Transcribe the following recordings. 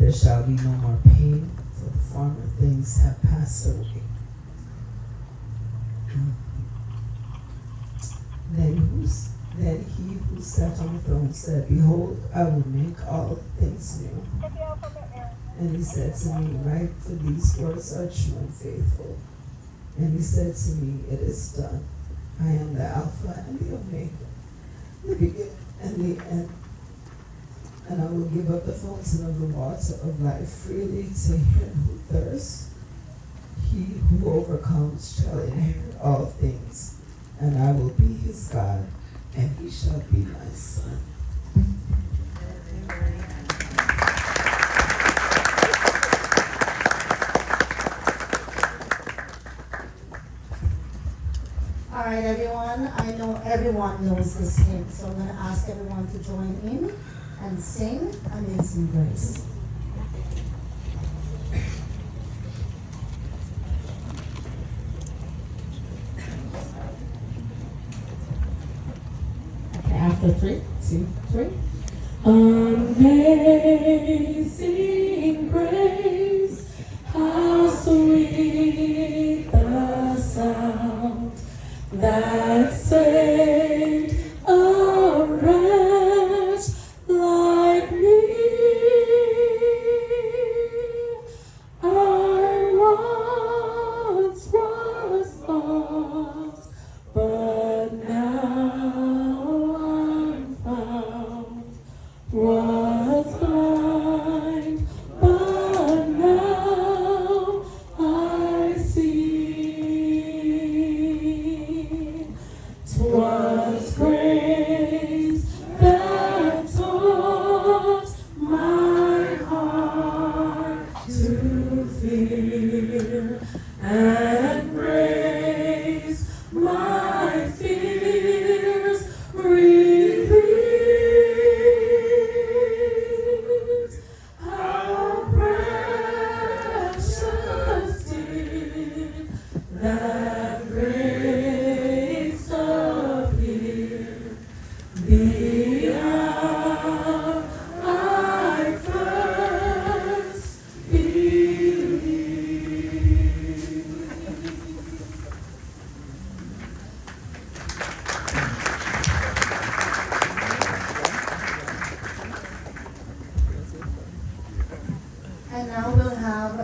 there shall be no more pain, for the former things have passed away. Then he who sat on the throne said, Behold, I will make all things new. And he said to me, Write, for these words are true and faithful. And he said to me, It is done. I am the Alpha and the Omega, the beginning and the end. And I will give up the fountain of the water of life freely to him who thirsts. He who overcomes shall inherit all things, and I will be his God, and he shall be my son. All right, everyone. I know everyone knows this hymn, so I'm going to ask everyone to join in and sing Amazing Grace. After 3, 2, 3. Amazing grace, how sweet the sound that saved a wretch like me. I once was lost, but now I'm found. Was blind, but now I see. 'Twas grace that taught my heart to fear, and grace my fears relieved. How precious did that grace appear the hour I first believed. And now we'll have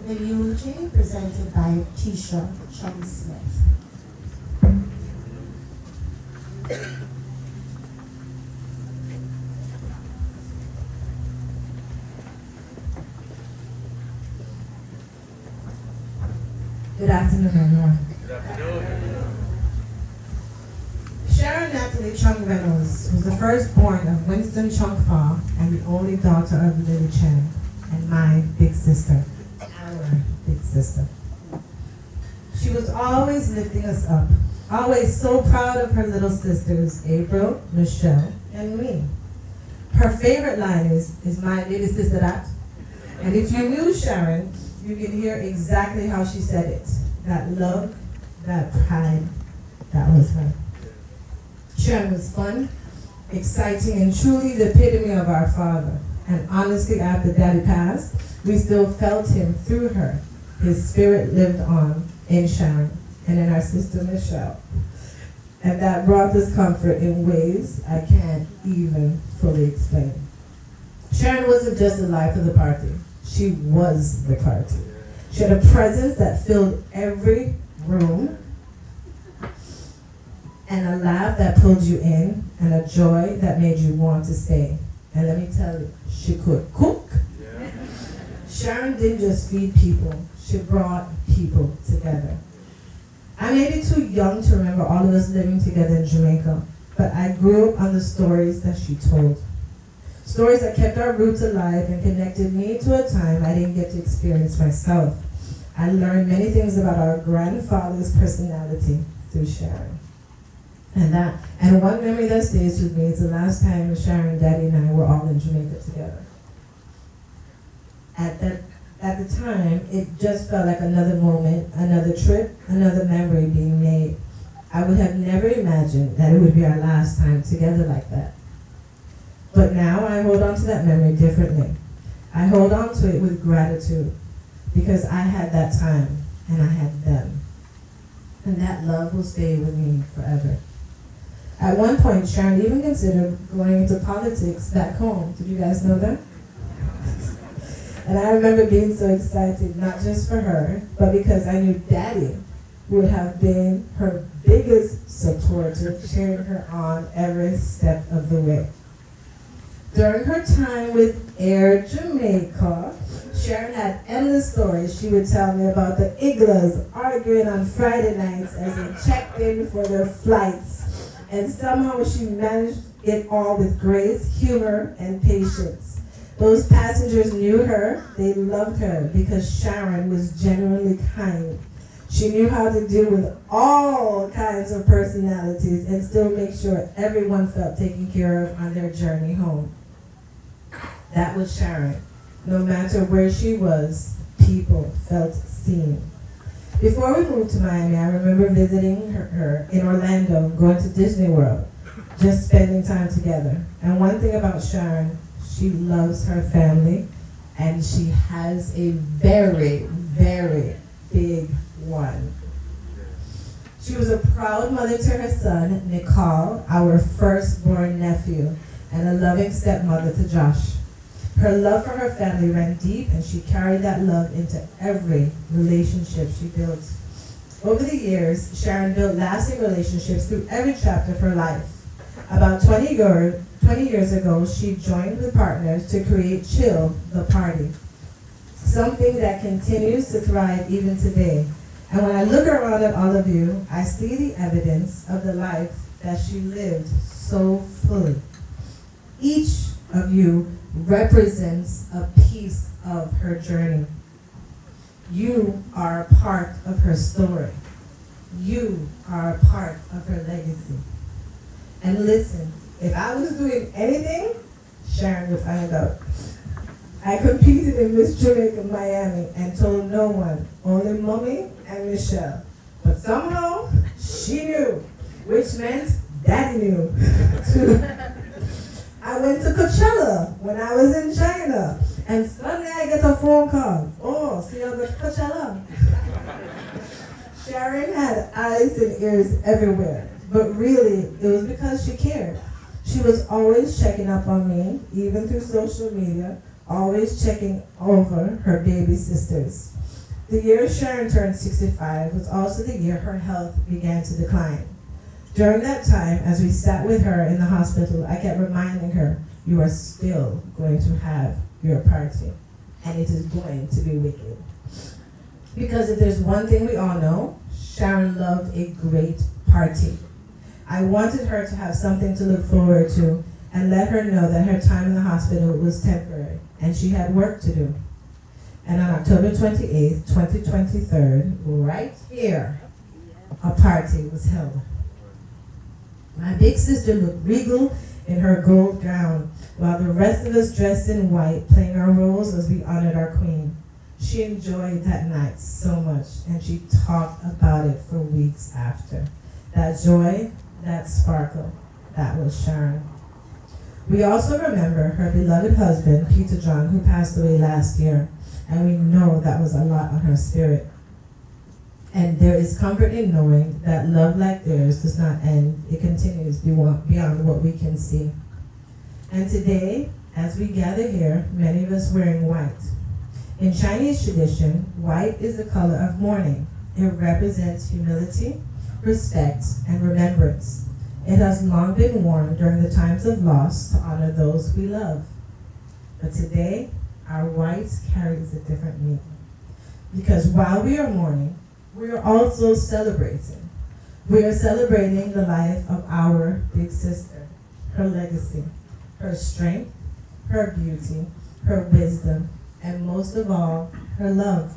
the eulogy presented by Tisha Chung Smith. Good afternoon, everyone. Sharon Natalie Chung Reynolds was the firstborn of Winston Chung Fa and the only daughter of Lily Chen and my big sister, our big sister. She was always lifting us up, always so proud of her little sisters, April, Michelle, and me. Her favorite line is my little sister that. And if you knew Sharon, you can hear exactly how she said it. That love, that pride, that was her. Sharon was fun, exciting, and truly the epitome of our father. And honestly, after Daddy passed, we still felt him through her. His spirit lived on in Sharon and in our sister Michelle. And that brought us comfort in ways I can't even fully explain. Sharon wasn't just the life of the party. She was the party. She had a presence that filled every room, and a laugh that pulled you in, and a joy that made you want to stay. And let me tell you, she could cook. Yeah. Sharon didn't just feed people, she brought people together. I may be too young to remember all of us living together in Jamaica, but I grew up on the stories that she told. Stories that kept our roots alive and connected me to a time I didn't get to experience myself. I learned many things about our grandfather's personality through Sharon. And one memory that stays with me is the last time Sharon, Daddy, and I were all in Jamaica together. At the time, it just felt like another moment, another trip, another memory being made. I would have never imagined that it would be our last time together like that. But now I hold on to that memory differently. I hold on to it with gratitude because I had that time and I had them. And that love will stay with me forever. At one point, Sharon even considered going into politics back home. Did you guys know that? And I remember being so excited, not just for her, but because I knew Daddy would have been her biggest supporter, cheering her on every step of the way. During her time with Air Jamaica, Sharon had endless stories she would tell me about the Iglas arguing on Friday nights as they checked in for their flights. And somehow she managed it all with grace, humor, and patience. Those passengers knew her, they loved her because Sharon was genuinely kind. She knew how to deal with all kinds of personalities and still make sure everyone felt taken care of on their journey home. That was Sharon. No matter where she was, people felt seen. Before we moved to Miami, I remember visiting her in Orlando, going to Disney World, just spending time together. And one thing about Sharon, she loves her family, and she has a very, very big one. She was a proud mother to her son, Nicole, our firstborn nephew, and a loving stepmother to Josh. Her love for her family ran deep, and she carried that love into every relationship she built. Over the years, Sharon built lasting relationships through every chapter of her life. About 20 years ago, she joined with partners to create Chill, the Party, something that continues to thrive even today. And when I look around at all of you, I see the evidence of the life that she lived so fully. Each of you represents a piece of her journey. You are a part of her story. You are a part of her legacy. And listen, if I was doing anything, Sharon would find out. I competed in Miss Jamaica Miami and told no one, only Mommy and Michelle. But somehow, she knew, which meant Daddy knew, too. I went to Coachella when I was in China, and suddenly I get a phone call. Oh, see you at Coachella. Sharon had eyes and ears everywhere, but really, it was because she cared. She was always checking up on me, even through social media, always checking over her baby sisters. The year Sharon turned 65 was also the year her health began to decline. During that time, as we sat with her in the hospital, I kept reminding her, you are still going to have your party, and it is going to be wicked. Because if there's one thing we all know, Sharon loved a great party. I wanted her to have something to look forward to and let her know that her time in the hospital was temporary, and she had work to do. And on October 28th, 2023, right here, a party was held. My big sister looked regal in her gold gown, while the rest of us dressed in white, playing our roles as we honored our queen. She enjoyed that night so much, and she talked about it for weeks after. That joy, that sparkle, that was Sharon. We also remember her beloved husband, Peter John, who passed away last year, and we know that was a lot on her spirit. And there is comfort in knowing that love like theirs does not end. It continues beyond what we can see. And today, as we gather here, many of us wearing white. In Chinese tradition, white is the color of mourning. It represents humility, respect, and remembrance. It has long been worn during the times of loss to honor those we love. But today, our white carries a different meaning. Because while we are mourning, we are also celebrating. We are celebrating the life of our big sister, her legacy, her strength, her beauty, her wisdom, and most of all, her love.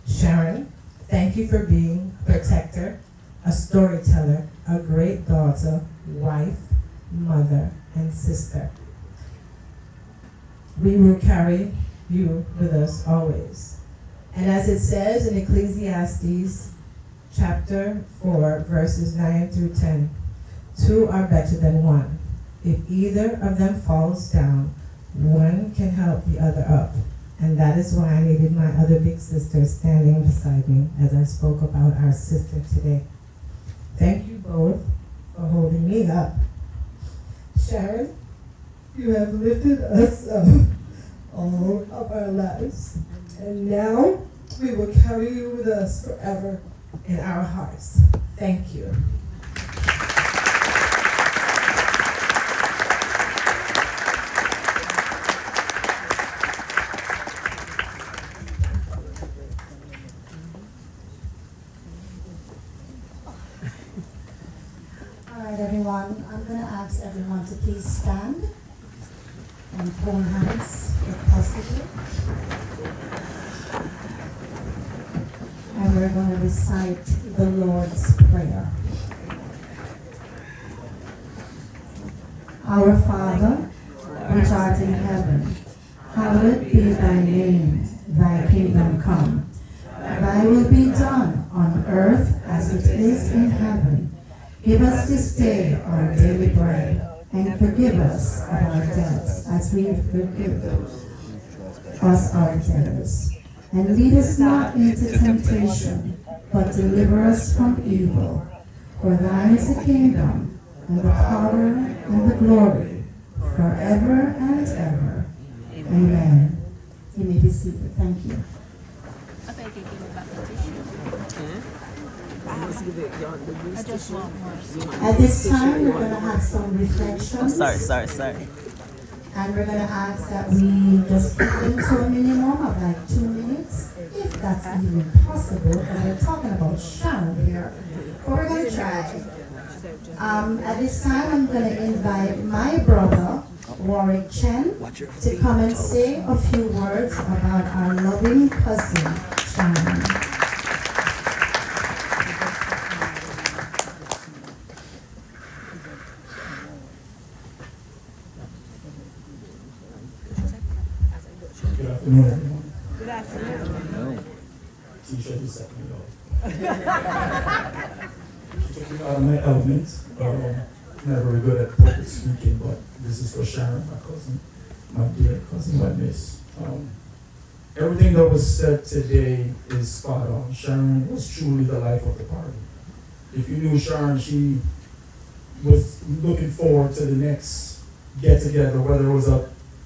Sharon, thank you for being a protector, a storyteller, a great daughter, wife, mother, and sister. We will carry you with us always. And as it says in Ecclesiastes chapter 4, verses 9 through 10, two are better than one. If either of them falls down, one can help the other up. And that is why I needed my other big sister standing beside me as I spoke about our sister today. Thank you both for holding me up. Sharon, you have lifted us up all of our lives. And now we will carry you with us forever in our hearts. Thank you. All right, everyone, I'm going to ask everyone to please stand and hold hands if possible. And we're going to recite the Lord's Prayer. Our Father, which art in heaven, hallowed be thy name, thy kingdom come. Thy will be done on earth as it is in heaven. Give us this day our daily bread, and forgive us of our debts as we forgive us our debtors. And lead us not into temptation, but deliver us from evil. For thine is the kingdom, and the power, and the glory, forever and ever. Amen. You may be seated. Thank you. At this time, we're going to have some reflections. Sorry. And we're going to ask that we just keep them to a minimum of like 2 minutes, if that's even possible. And we're talking about Sharon here, but we're going to try. At this time, I'm going to invite my brother, Warwick Chen, to come and say a few words about our loving cousin, Sharon. Good afternoon, everyone. Good afternoon. T-shirt is set me off. She took me out of my element. Not very good at public speaking, but this is for Sharon, my cousin, my dear cousin, my miss. Everything that was said today is spot on. Sharon was truly the life of the party. If you knew Sharon, she was looking forward to the next get-together, whether it was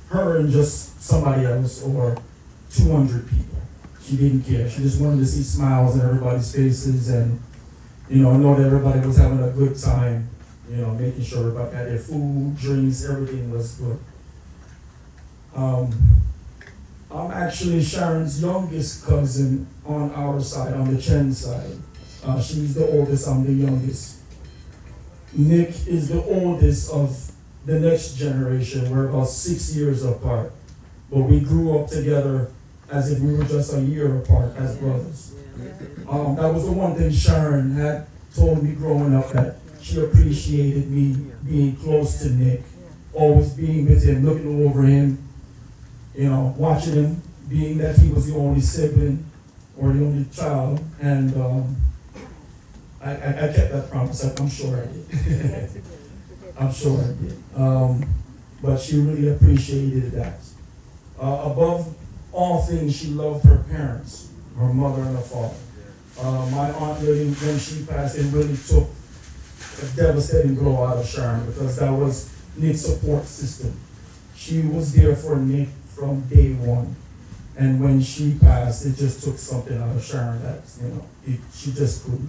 her and just somebody else or 200 people. She didn't care. She just wanted to see smiles on everybody's faces and, know that everybody was having a good time, making sure everybody had their food, drinks, everything was good. I'm actually Sharon's youngest cousin on our side, on the Chen side. She's the oldest, I'm the youngest. Nick is the oldest of the next generation. We're about 6 years apart, but we grew up together as if we were just a year apart as brothers. That was the one thing Sharon had told me growing up, that she appreciated me being close to Nick, always being with him, looking over him, watching him, being that he was the only sibling or the only child, and I kept that promise. I'm sure I did. I'm sure I did. But she really appreciated that. Above all things, she loved her parents, her mother and her father. My aunt really, when she passed, it really took a devastating blow out of Sharon, because that was Nick's support system. She was there for Nick from day one. And when she passed, it just took something out of Sharon that, she just couldn't,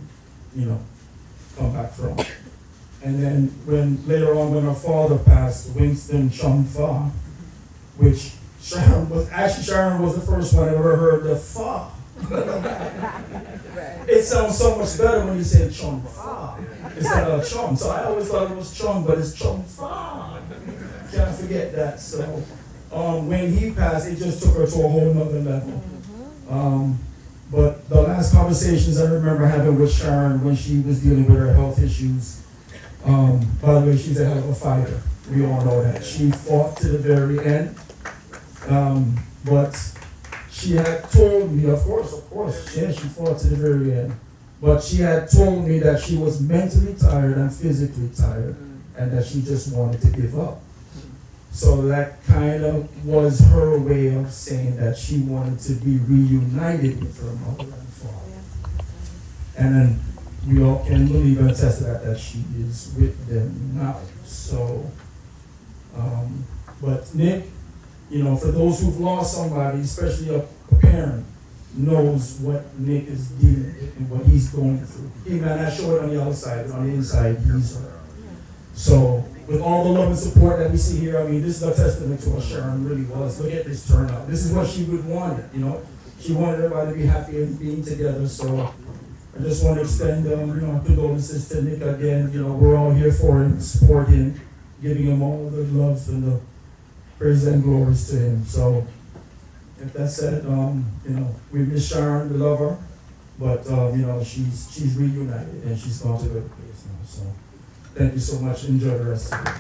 come back from. And then later on when her father passed, Winston Chung Fa, which Sharon was the first one I ever heard the Fa. It sounds so much better when you say Chung Fa instead of Chung. So I always thought it was Chung, but it's Chung Fa. Can't forget that. So when he passed, it just took her to a whole nother level. But the last conversations I remember having with Sharon when she was dealing with her health issues, by the way, she's a hell of a fighter. We all know that. She fought to the very end. But she had told me, of course, yeah, she fought to the very end. But she had told me that she was mentally tired and physically tired, and that she just wanted to give up. So that kind of was her way of saying that she wanted to be reunited with her mother and father. And then we all can believe and attest to that she is with them now. So, but Nick, for those who've lost somebody, especially a parent, knows what Nick is dealing with and what he's going through. He might not show it on the outside, but on the inside, he's hurt. So, with all the love and support that we see here, I mean, this is a testament to what Sharon really was. Look at this turnout. This is what she would want it, She wanted everybody to be happy and being together. So, I just want to extend, condolences to Nick again. We're all here for him, support him, giving him all the love and the praise and glories to him. So, if that's said, we miss Sharon, we love her, but she's reunited and she's gone to a good place now. So, thank you so much. Enjoy the rest of the day.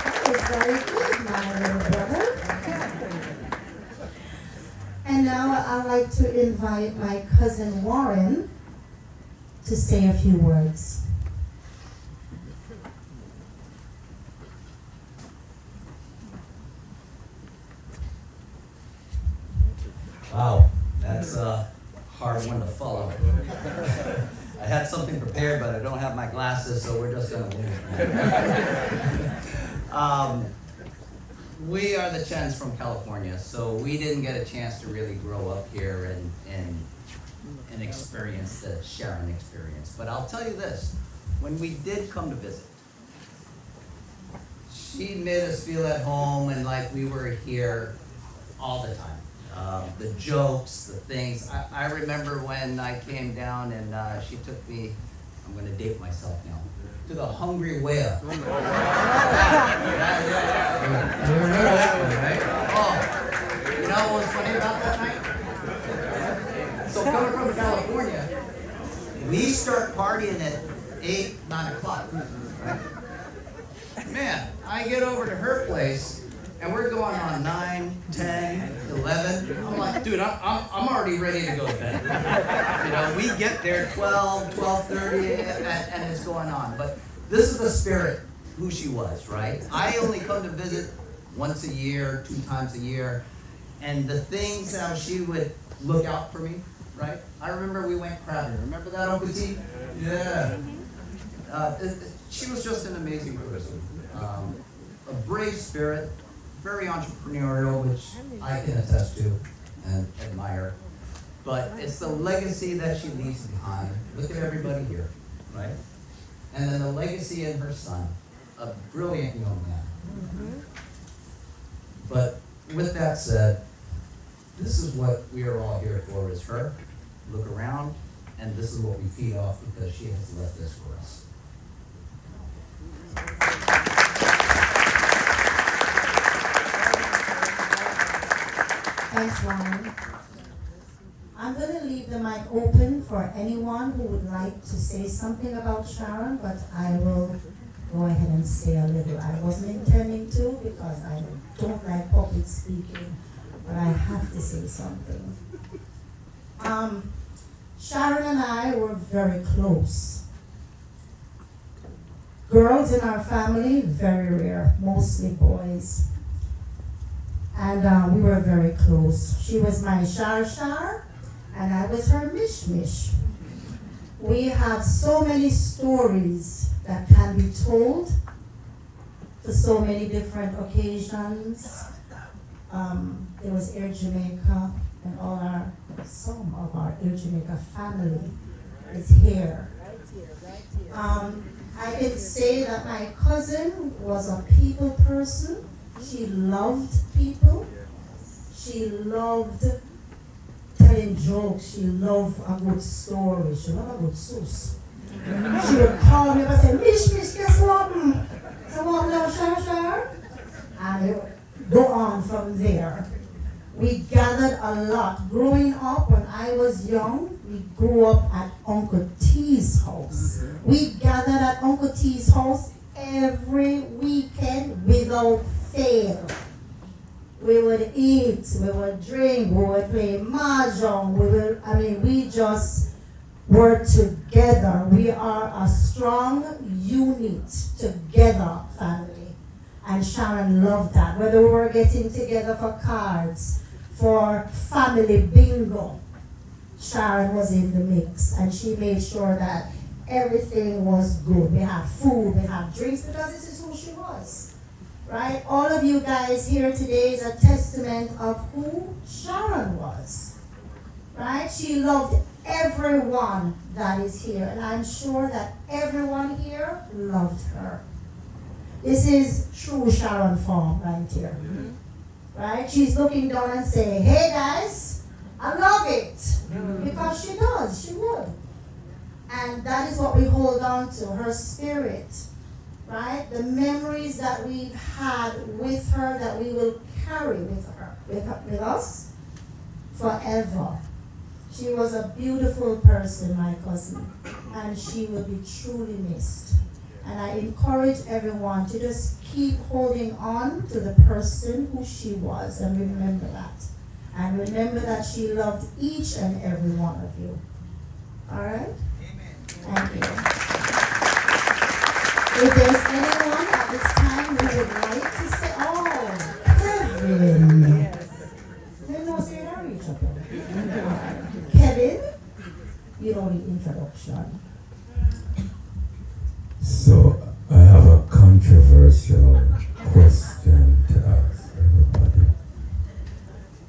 That was very good, my little brother. And now I'd like to invite my cousin Warren to say a few words. Wow, that's a hard one to follow. I had something prepared, but I don't have my glasses, so we're just gonna move. We are the Chens from California, so we didn't get a chance to really grow up here and experience the Sharon experience. But I'll tell you this, when we did come to visit, she made us feel at home and like we were here all the time. The jokes, the things. I remember when I came down and she took me, I'm going to date myself now, to the Hungry Whale. You remember that one, right? Oh, you know what was funny about that night? So coming from California, we start partying at 8, 9 o'clock. Right? Man, I get over to her place, and we're going on 9, 10, 11. I'm like, dude, I'm already ready to go to bed. We get there 12, 12:30, and it's going on. But this is the spirit, who she was, right? I only come to visit once a year, 2 times a year. And the things how she would look out for me, right? I remember we went crabbing. Remember that, Uncle T? Yeah. She was just an amazing person. A brave spirit. Very entrepreneurial, which I can attest to and admire. But it's the legacy that she leaves behind. Look at everybody here, right? And then the legacy in her son, a brilliant young man. But with that said, this is what we are all here for, is her. Look around, and this is what we feed off because she has left this for us. Thanks, Warren. I'm going to leave the mic open for anyone who would like to say something about Sharon, but I will go ahead and say a little. I wasn't intending to because I don't like public speaking, but I have to say something. Sharon and I were very close. Girls in our family, very rare, mostly boys. And we were very close. She was my Shar, and I was her Mish. We have so many stories that can be told for so many different occasions. There was Air Jamaica, and some of our Air Jamaica family is here. I can say that my cousin was a people person. She loved people. She loved telling jokes. She loved a good story. She loved a good sauce. She would call me and say, Mish, guess what? So what now, Shar? And it would go on from there. We gathered a lot. Growing up, when I was young, we grew up at Uncle T's house. We gathered at Uncle T's house every weekend without fail. We would eat, we would drink, we would play mahjong, We're together. We are a strong unit together, family. And Sharon loved that. Whether we were getting together for cards, for family bingo, Sharon was in the mix. And she made sure that everything was good. We have food, we have drinks, because this is who she was. Right? All of you guys here today is a testament of who Sharon was. Right? She loved everyone that is here. And I'm sure that everyone here loved her. This is true Sharon form right here. Right? She's looking down and saying, hey guys, I love it. Because she does, she would. And that is what we hold on to, her spirit. Right? The memories that we've had with her, that we will carry with us forever. She was a beautiful person, my cousin, and she will be truly missed. And I encourage everyone to just keep holding on to the person who she was, and remember that. And remember that she loved each and every one of you. All right? Thank you. If there's anyone at this time who would like to say, oh, Kevin. They know say that each other. Kevin, you don't need introduction. So I have a controversial question to ask everybody.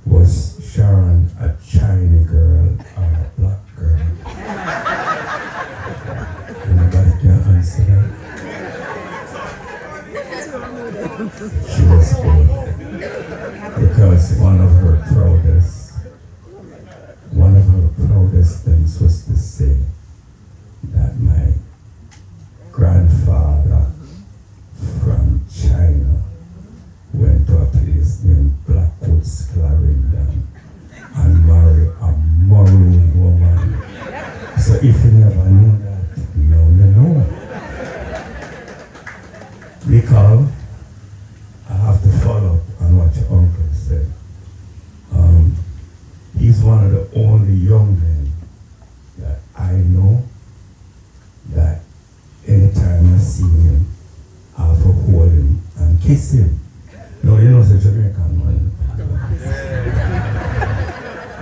Was Sharon a Chinese girl or a black girl? Anybody can answer that? She was both. Because one of her proudest things was to say that my grandfather from China went to a place named Blackwood's Clarendon and married a maroon woman. So if you never know that, now you know. Because I have to follow up on what your uncle said. He's one of the only young men that I know that anytime I see him, I have to hold him and kiss him. No, you know, it's a Jamaican man.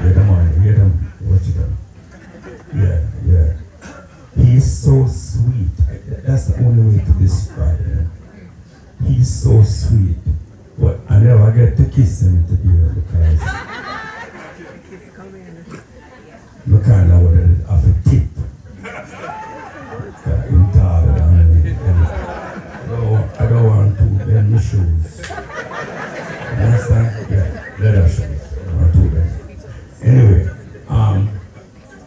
Hear the man, hear them, what you done. Yeah. He's so sweet. That's the only way to describe him. He's so sweet. But I never get to kiss him today because I kind of would have a tip. I don't want to wear my shoes. You understand? Yeah, leather shoes. I don't want to wear. Anyway,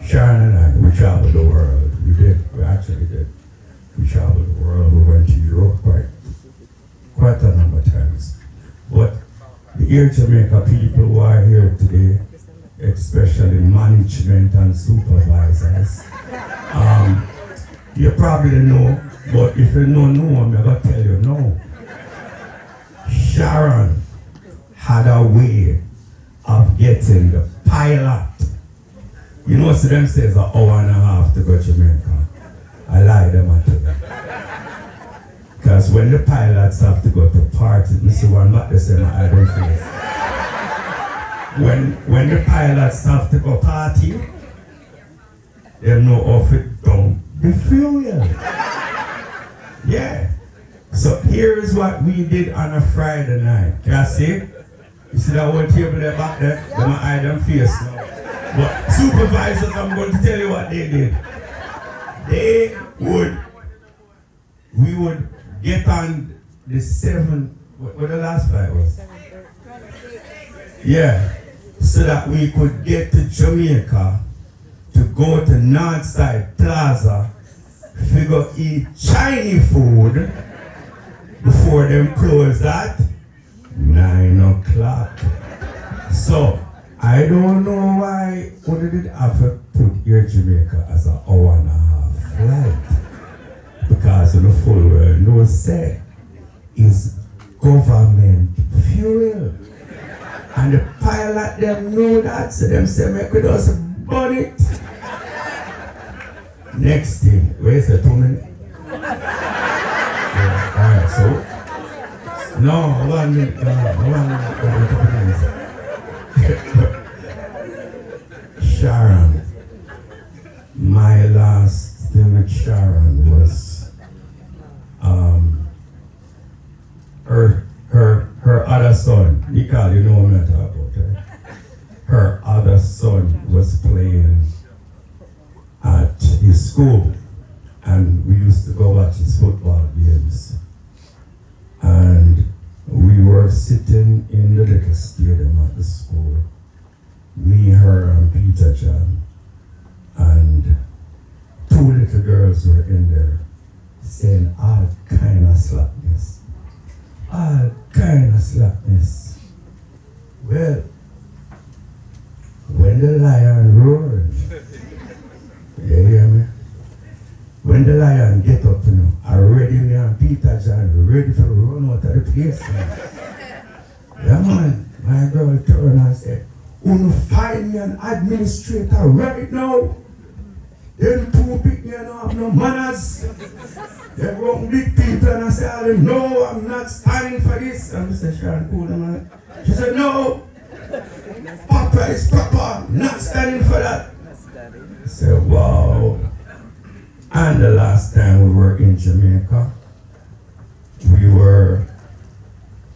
Sharon and I, we traveled the world. We actually did. We traveled the world. We went to Europe quite a number of times. But the Air Jamaica people who are here today, especially management and supervisors, you probably know, but if you don't know, I'm going to tell you no. Sharon had a way of getting the pilot. You know, so them says an hour and a half to go to Jamaica. I lie them at them. Because when the pilots have to go to parties, Mr. One back the same I don't face. When the pilots have to go party, they know if it don't be fuel. Yeah. So here is what we did on a Friday night. Can you see? You see that one table there back there? They might hide them face now. But supervisors, I'm going to tell you what they did. We would get on the 7, what the last flight was? Yeah. So that we could get to Jamaica to go to Northside Plaza, figure eat Chinese food before them close at 9 o'clock. So I don't know why we did have to put Air Jamaica as an hour and a half flight. Because the full world knows say is government fuel. And the pilot them know that, so them say make we just burn it. Next thing, where's the 2 minutes? Yeah, alright, so. No, 1 minute, 1 minute. Sharon. My last thing with Sharon was her other son, Nicole, you know what I'm talking about, right? Her other son was playing at his school, and we used to go watch his football games. And we were sitting in the little stadium at the school, me, her, and Peter John, and 2 little girls were in there saying all kind of slackness. All kind of slackness. Well, when the lion roared, you hear me? When the lion get up, already me and Peter John ready to run out of the place. Yeah, man, my girl turned and said, "Wanna find me an administrator right now? Them 2 pick me and don't have no manners. They wrong big people and I said, no, I'm not standing for this." And Mr. Sharon pulled them out. She said, "No, Papa is proper, not standing for that." I said, wow. And the last time we were in Jamaica, we were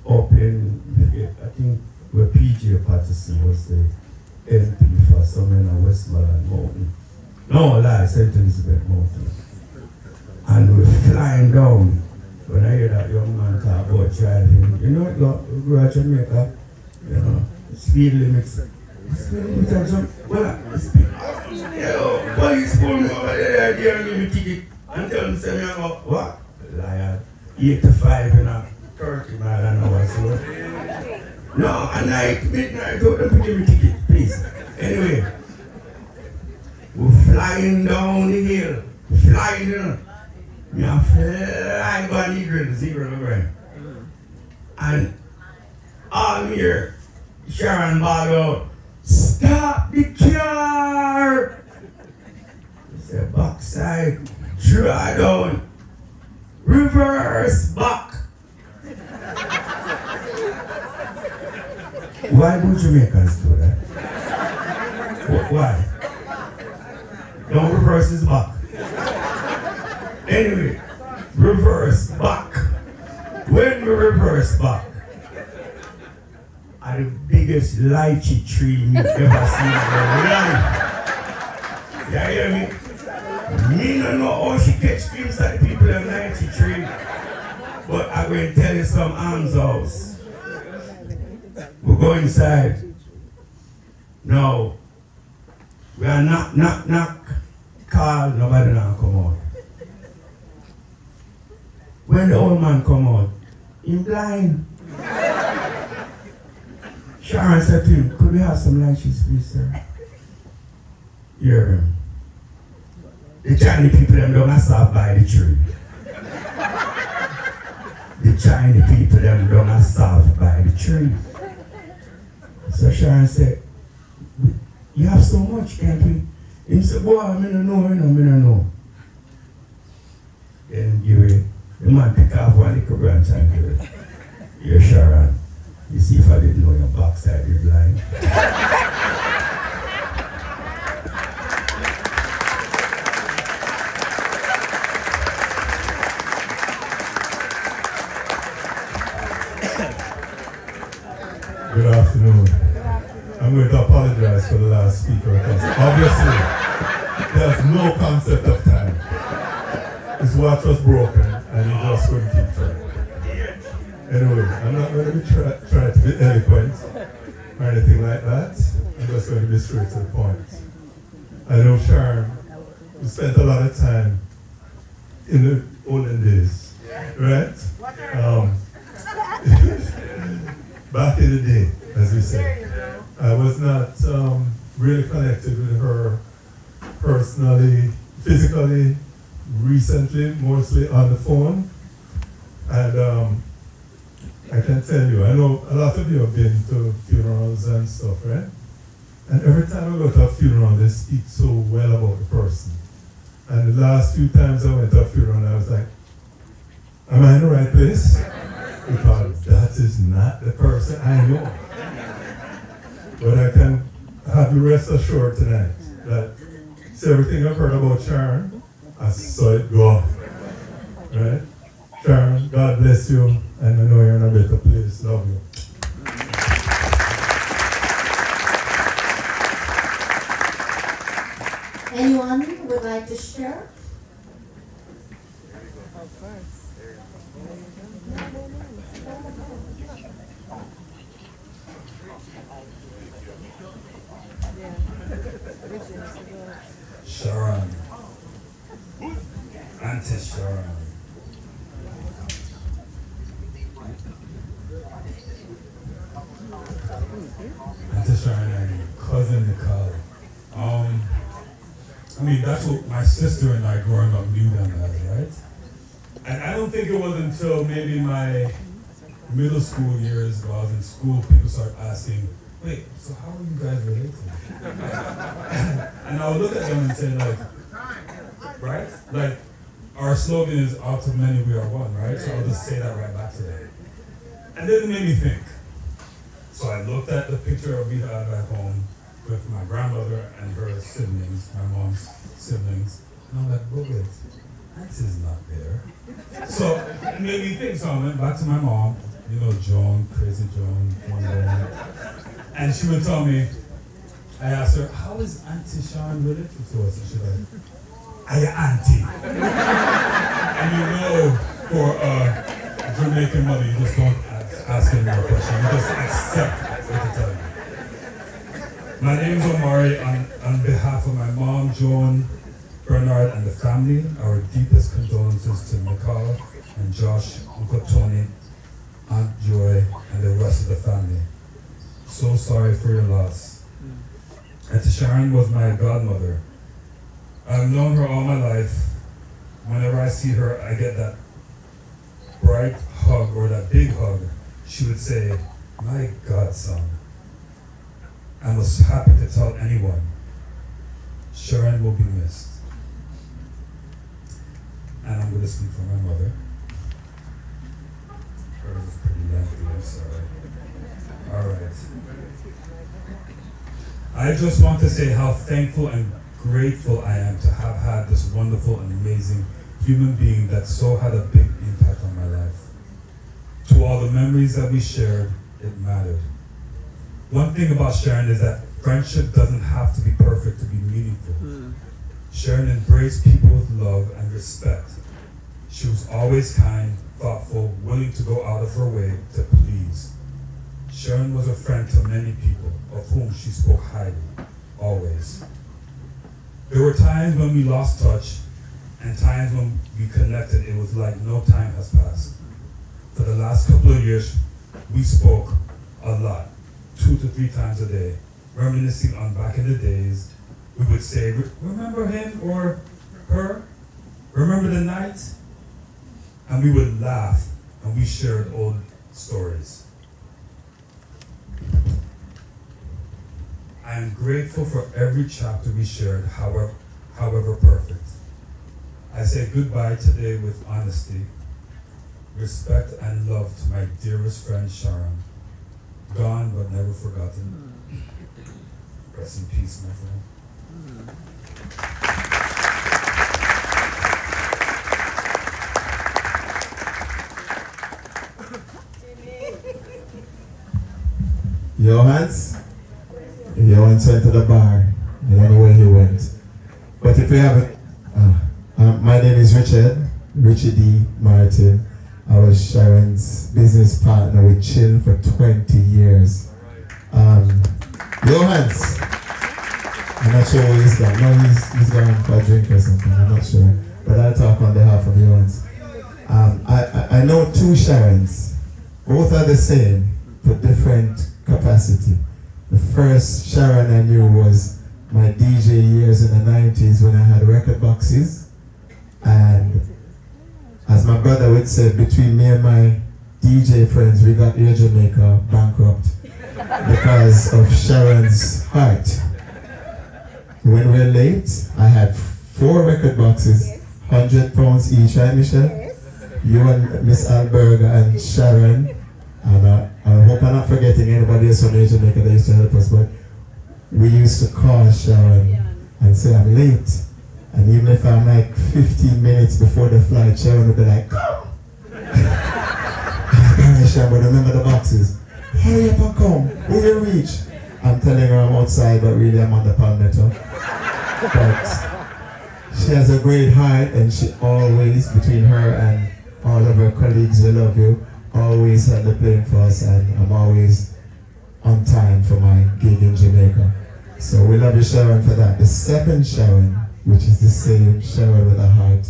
up in, I think, where PJ Patterson was the MP for somewhere in Westmoreland Mountain. No, lie, St. Elizabeth Mountain. And we're flying down. When I hear that young man talk about driving, you know, you go to Jamaica, you know, speed limits. Speed limits, well, police pull me over there, they give me a ticket and tell me, say me, I go, what? Liar, 85 in a 30 mile an hour, so. No, at night, midnight, don't them give me a ticket, please. Anyway, we're flying down the hill, flying, you know. Me a fly by the zero to the ground. And all me here, Sharon ball out, "Stop the car!" He said, "Backside, draw down, reverse back." Why would Jamaicans do that? Why? Don't reverse his back. Anyway, reverse back. When we reverse back, are the biggest lychee tree you've ever seen in your life. You hear me? Me don't know how she catch glimpse at the people in lychee tree, but I'm going to tell you some arms house. We go inside. Now, we are knock. Call, nobody now come out. When the old man come out, he's blind. Sharon said to him, "Could we have some lychees, please, sir?" Hear him. The Chinese people them don't serve by the tree. The Chinese people them don't serve by the tree. So Sharon said, "You have so much, can't we?" He said, "Boy, I don't know. Then give it. The man pick off one little branch and give it. Here, Sharon. You see if I didn't know your backside is blind." Good afternoon. I'm going to apologize for the last speaker because obviously there's no concept of time. His watch was broken and he just couldn't keep track. Anyway, I'm not going to be trying to be eloquent or anything like that. I'm just going to be straight to the point. I know Sharon, we spent a lot of time in the olden days, right? Back in the day, as we say. I was not really connected with her personally, physically, recently, mostly on the phone. And I can tell you, I know a lot of you have been to funerals and stuff, right? And every time I go to a funeral, they speak so well about the person. And the last few times I went to a funeral, I was like, am I in the right place? Because that is not the person I know. But I can have you rest assured tonight that everything I've heard about Sharon, I saw it go. Right? Sharon, God bless you, and I know you're in a better place. Love you. Anyone would like to share? Sharon. Auntie Sharon. Auntie Sharon and cousin Nicole. I mean, that's what my sister and I growing up knew them as, right? And I don't think it was until maybe my middle school years, while I was in school, people started asking, wait, so how are you guys related? And I would look at them and say, like, right? Like, our slogan is, out of many we are one, right? So I'll just say that right back to them. And then it made me think. So I looked at the picture we had at home with my grandmother and her siblings, my mom's siblings. And I'm like, wait, Auntie's not there. So it made me think, so I went back to my mom, you know, Joan, crazy Joan, one day. And she would tell me, I asked her, how is Auntie Sharon related to us? And she's like, are you auntie? And you know, for a Jamaican mother, you just don't ask any more questions. You just accept what they tell you. My name's Omari. On behalf of my mom, Joan, Bernard, and the family, our deepest condolences to Nicole and Josh, Uncle Tony, Aunt Joy, and the rest of the family. So sorry for your loss. Auntie Sharon was my godmother. I've known her all my life. Whenever I see her, I get that bright hug or that big hug. She would say, my godson. I was happy to tell anyone, Sharon will be missed. And I'm going to speak for my mother. Hers is pretty lengthy, I'm sorry. All right. I just want to say how thankful and grateful I am to have had this wonderful and amazing human being that so had a big impact on my life. To all the memories that we shared, it mattered. One thing about Sharon is that friendship doesn't have to be perfect to be meaningful. Sharon embraced people with love and respect. She was always kind, thoughtful, willing to go out of her way to please. Sharon was a friend to many people, of whom she spoke highly, always. There were times when we lost touch, and times when we connected, it was like no time has passed. For the last couple of years, we spoke a lot, 2 to 3 times a day, reminiscing on back in the days. We would say, remember him or her? Remember the night? And we would laugh, and we shared old stories. I am grateful for every chapter we shared, however perfect. I say goodbye today with honesty, respect, and love to my dearest friend Sharon. Gone but never forgotten. Rest in peace, my friend. Johans? Johans went to the bar. I don't know where he went. But if we haven't, my name is Richard D. Martin. I was Sharon's business partner with Chill for 20 years. Johans? I'm not sure where he's gone. No, he's gone for a drink or something. I'm not sure. But I'll talk on behalf of Johans. I know 2 Sharons. Both are the same, but different capacity. The first Sharon I knew was my DJ years in the 90s when I had record boxes. And as my brother would say, between me and my DJ friends, we got Air Jamaica bankrupt because of Sharon's heart. When we were late, I had 4 record boxes, £100 each, right, Michelle? You and Miss Alberga and Sharon, and I hope I'm not forgetting anybody else from Jamaica that used to help us, but we used to call Sharon and say I'm late. And even if I'm like 15 minutes before the flight, Sharon would be like, come! Alright, Sharon, but remember the boxes. Hurry up and come, will you reach? I'm telling her I'm outside, but really I'm on the Palmetto. But she has a great heart, and she always, between her and all of her colleagues, we love you, always had the plane for us, and I'm always on time for my gig in Jamaica. So we love you, Sharon, for that. The second Sharon, which is the same Sharon with a heart,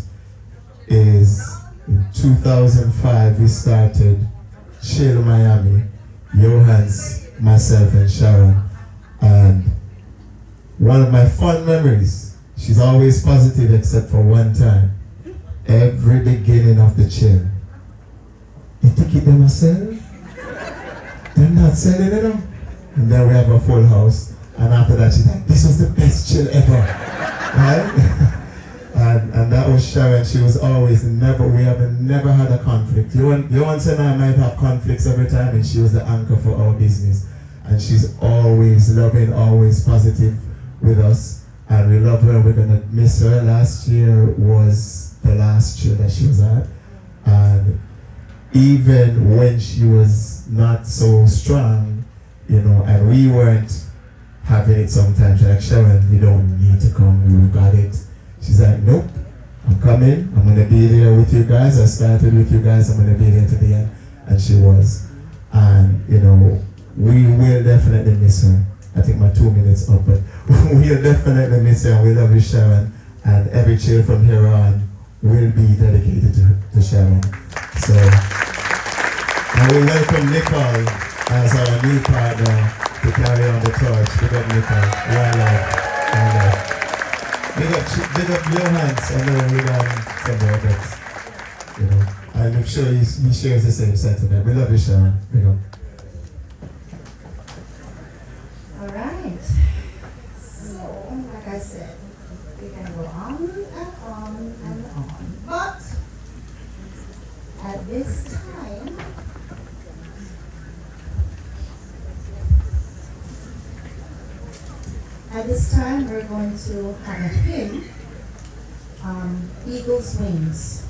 is in 2005 we started Chill Miami, Johans, myself and Sharon. And one of my fun memories, she's always positive except for one time. Every beginning of the Chill, the ticket them a sell? They're not selling it now. And then we have a full house. And after that she's like, this was the best Chill ever. Right? and that was Sharon. She was always we have never had a conflict. You and I might have conflicts every time, and she was the anchor for our business. And she's always loving, always positive with us. And we love her, and we're gonna miss her. Last year was the last Chill that she was at. And even when she was not so strong, and we weren't having it sometimes, like, Sharon, you don't need to come, we got it. She's like, nope, I'm coming, I'm gonna be there with you guys. I started with you guys, I'm gonna be there to the end. And she was. And we will definitely miss her. I think my 2 minutes up, but we'll definitely miss her, and we love you, Sharon. And every Chill from here on will be dedicated to Sharon. So, and we welcome Nicole as our new partner to carry on the torch. Big up Nicole. Well love. Big up Johans. I know we somewhere, but I'm sure he shares the same sentiment. We love you, Sharon. Big up. Alright. So, like I said, we can go on and on and on. But at this time, we're going to have a hymn, Eagle's Wings.